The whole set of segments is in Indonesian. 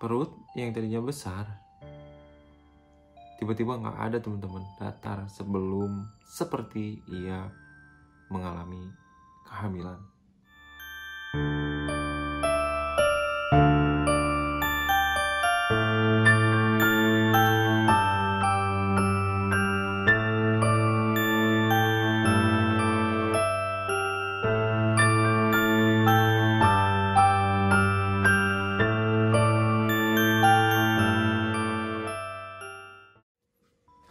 perut yang tadinya besar tiba-tiba nggak ada teman-teman, datar sebelum seperti ia mengalami kehamilan.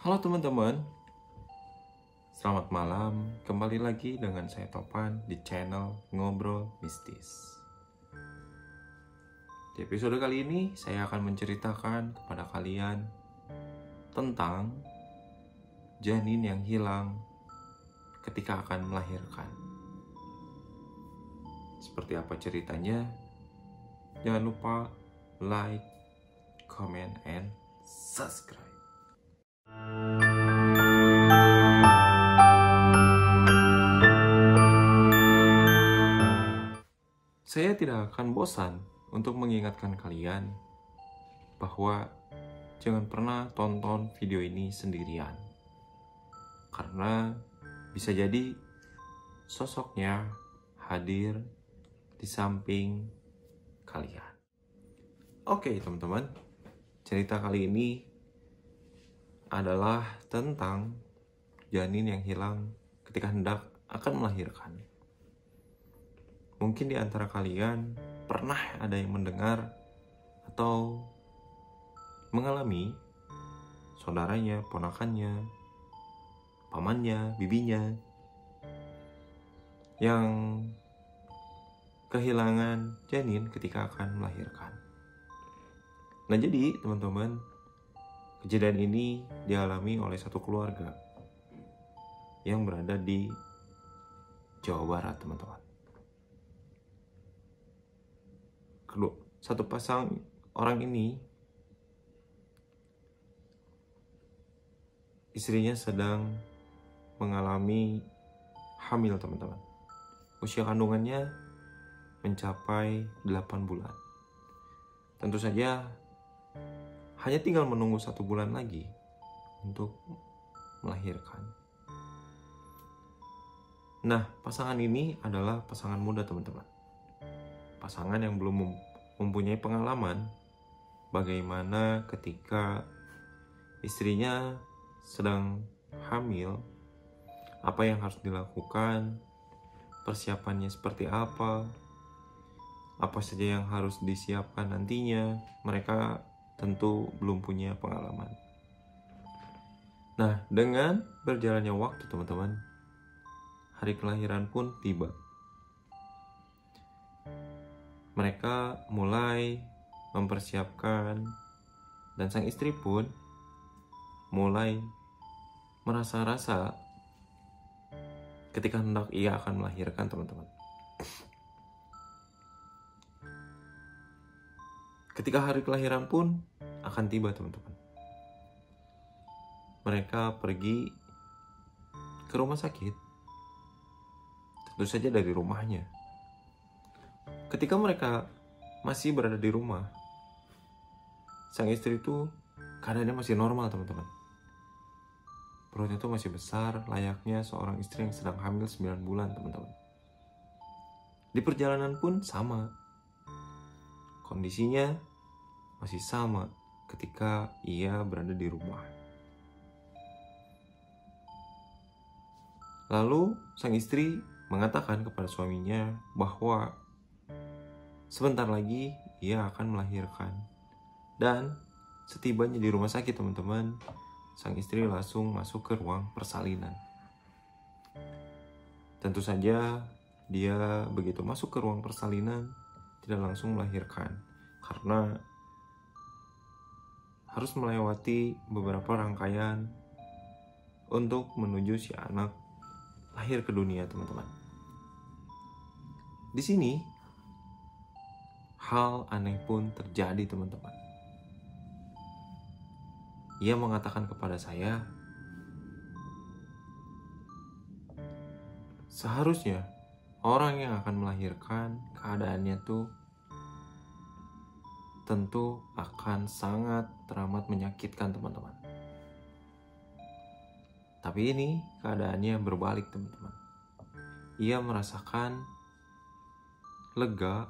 Halo teman-teman, selamat malam. Kembali lagi dengan saya Topan di channel Ngobrol Mistis. Di episode kali ini saya akan menceritakan kepada kalian tentang janin yang hilang ketika akan melahirkan. Seperti apa ceritanya? Jangan lupa like, comment, and subscribe. Saya tidak akan bosan untuk mengingatkan kalian bahwa jangan pernah tonton video ini sendirian. Karena bisa jadi sosoknya hadir di samping kalian. Oke teman-teman, cerita kali ini adalah tentang janin yang hilang ketika hendak akan melahirkan. Mungkin di antara kalian pernah ada yang mendengar atau mengalami saudaranya, ponakannya, pamannya, bibinya yang kehilangan janin ketika akan melahirkan. Nah jadi teman-teman, kejadian ini dialami oleh satu keluarga yang berada di Jawa Barat teman-teman. Satu pasang orang ini, istrinya sedang mengalami hamil teman-teman. Usia kandungannya mencapai 8 bulan. Tentu saja hanya tinggal menunggu 1 bulan lagi untuk melahirkan. Nah, pasangan ini adalah pasangan muda teman-teman. Pasangan yang belum mempunyai pengalaman bagaimana ketika istrinya sedang hamil, apa yang harus dilakukan, persiapannya seperti apa saja yang harus disiapkan nantinya. Mereka tentu belum punya pengalaman. Nah, dengan berjalannya waktu teman-teman, hari kelahiran pun tiba. Mereka mulai mempersiapkan dan sang istri pun mulai merasa-rasa ketika hendak ia akan melahirkan teman-teman. Ketika hari kelahiran pun akan tiba teman-teman. Mereka pergi ke rumah sakit, tentu saja dari rumahnya. Ketika mereka masih berada di rumah, sang istri itu keadaannya masih normal teman-teman. Perutnya itu masih besar, layaknya seorang istri yang sedang hamil 9 bulan teman-teman. Di perjalanan pun sama. Kondisinya masih sama ketika ia berada di rumah. Lalu sang istri mengatakan kepada suaminya bahwa sebentar lagi ia akan melahirkan. Dan setibanya di rumah sakit teman-teman, sang istri langsung masuk ke ruang persalinan. Tentu saja dia begitu masuk ke ruang persalinan tidak langsung melahirkan, karena harus melewati beberapa rangkaian untuk menuju si anak lahir ke dunia teman-teman. Di sini hal aneh pun terjadi teman-teman. Ia mengatakan kepada saya, seharusnya orang yang akan melahirkan keadaannya tuh tentu akan sangat teramat menyakitkan teman-teman. Tapi ini keadaannya berbalik teman-teman. Ia merasakan lega,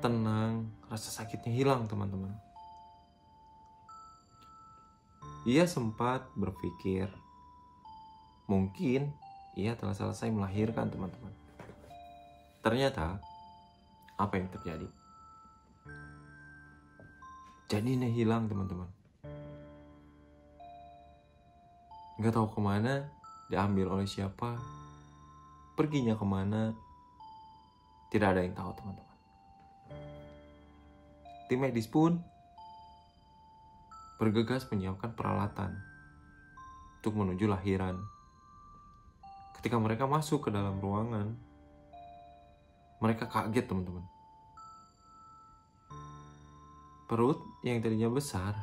tenang, rasa sakitnya hilang teman-teman. Ia sempat berpikir, mungkin ia telah selesai melahirkan teman-teman. Ternyata, apa yang terjadi? Janinnya hilang teman-teman. Gak tahu kemana, diambil oleh siapa, perginya kemana, tidak ada yang tahu teman-teman. Tim medis pun bergegas menyiapkan peralatan untuk menuju lahiran. Ketika mereka masuk ke dalam ruangan, mereka kaget teman-teman. Perut yang tadinya besar,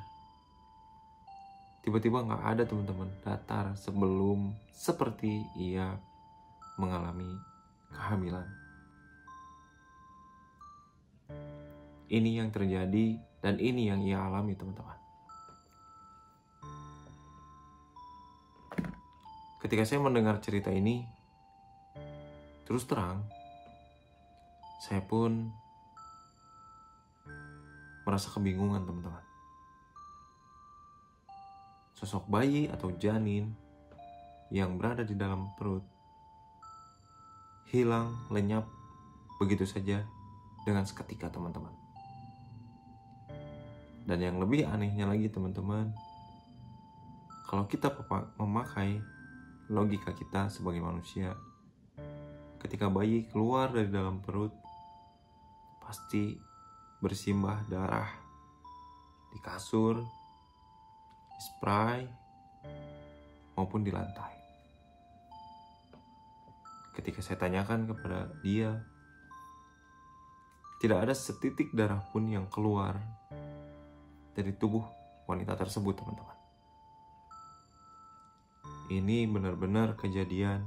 tiba-tiba gak ada teman-teman, datar sebelum seperti ia mengalami kehamilan. Ini yang terjadi dan ini yang ia alami teman-teman. Ketika saya mendengar cerita ini, terus terang, saya pun merasa kebingungan teman-teman. Sosok bayi atau janin yang berada di dalam perut hilang, lenyap begitu saja dengan seketika teman-teman. Dan yang lebih anehnya lagi teman-teman, kalau kita memakai logika kita sebagai manusia, ketika bayi keluar dari dalam perut, pasti bersimbah darah di kasur, di spray, maupun di lantai. Ketika saya tanyakan kepada dia, tidak ada setitik darah pun yang keluar dari tubuh wanita tersebut teman-teman. Ini benar-benar kejadian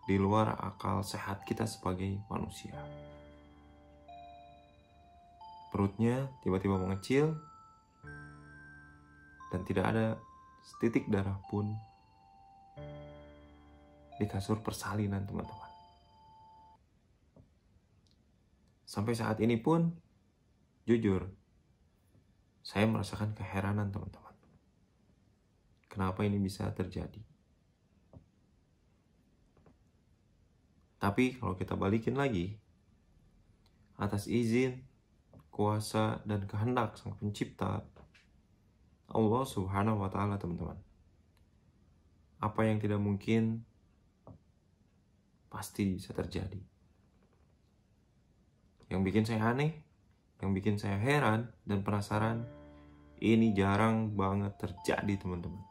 di luar akal sehat kita sebagai manusia. Perutnya tiba-tiba mengecil dan tidak ada setitik darah pun di kasur persalinan teman-teman. Sampai saat ini pun, jujur, saya merasakan keheranan teman-teman. Kenapa ini bisa terjadi? Tapi kalau kita balikin lagi, atas izin, kuasa, dan kehendak Sang Pencipta, Allah Subhanahu wa Ta'ala teman-teman. Apa yang tidak mungkin pasti bisa terjadi. Yang bikin saya aneh, yang bikin saya heran dan penasaran, ini jarang banget terjadi teman-teman.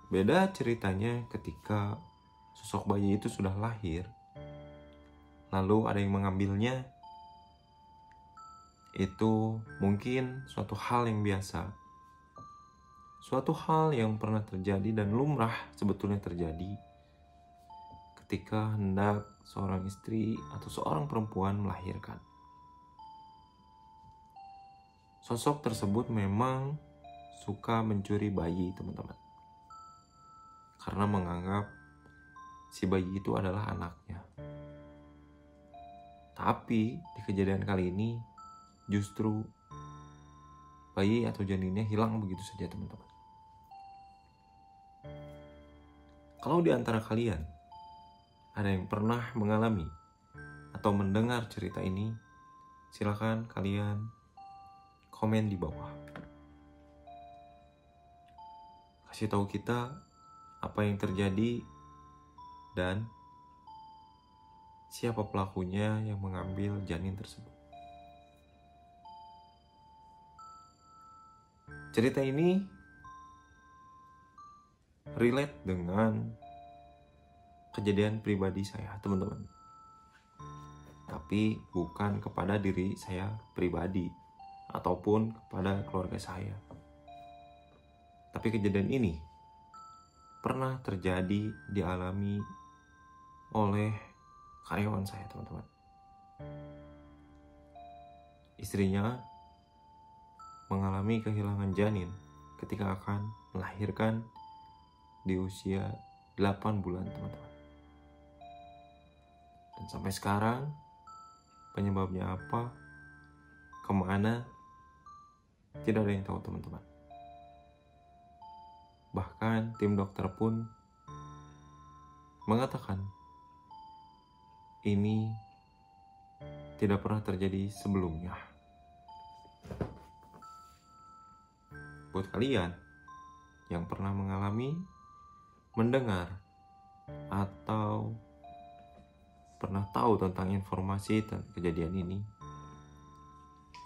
Beda ceritanya ketika sosok bayi itu sudah lahir, lalu ada yang mengambilnya. Itu mungkin suatu hal yang biasa, suatu hal yang pernah terjadi dan lumrah sebetulnya terjadi ketika hendak seorang istri atau seorang perempuan melahirkan. Sosok tersebut memang suka mencuri bayi teman-teman, karena menganggap si bayi itu adalah anaknya. Tapi di kejadian kali ini justru bayi atau janinnya hilang begitu saja teman-teman. Kalau di antara kalian ada yang pernah mengalami atau mendengar cerita ini, silakan kalian komen di bawah. Kasih tahu kita apa yang terjadi dan siapa pelakunya yang mengambil janin tersebut. Cerita ini relate dengan kejadian pribadi saya, teman-teman. Tapi bukan kepada diri saya pribadi ataupun kepada keluarga saya. Tapi kejadian ini pernah terjadi, dialami oleh karyawan saya, teman-teman. istrinya mengalami kehilangan janin ketika akan melahirkan di usia 8 bulan, teman-teman. Dan sampai sekarang penyebabnya apa, kemana, tidak ada yang tahu, teman-teman. Bahkan tim dokter pun mengatakan ini tidak pernah terjadi sebelumnya. Buat kalian yang pernah mengalami, mendengar, atau pernah tahu tentang informasi dan kejadian ini,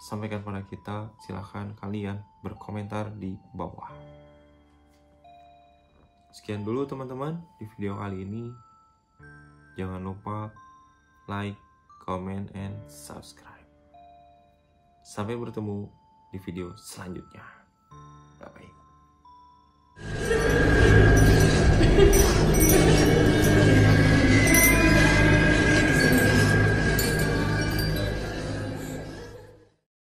sampaikan pada kita. Silahkan kalian berkomentar di bawah. Sekian dulu teman-teman di video kali ini. Jangan lupa like, comment, and subscribe. Sampai bertemu di video selanjutnya. Bye-bye.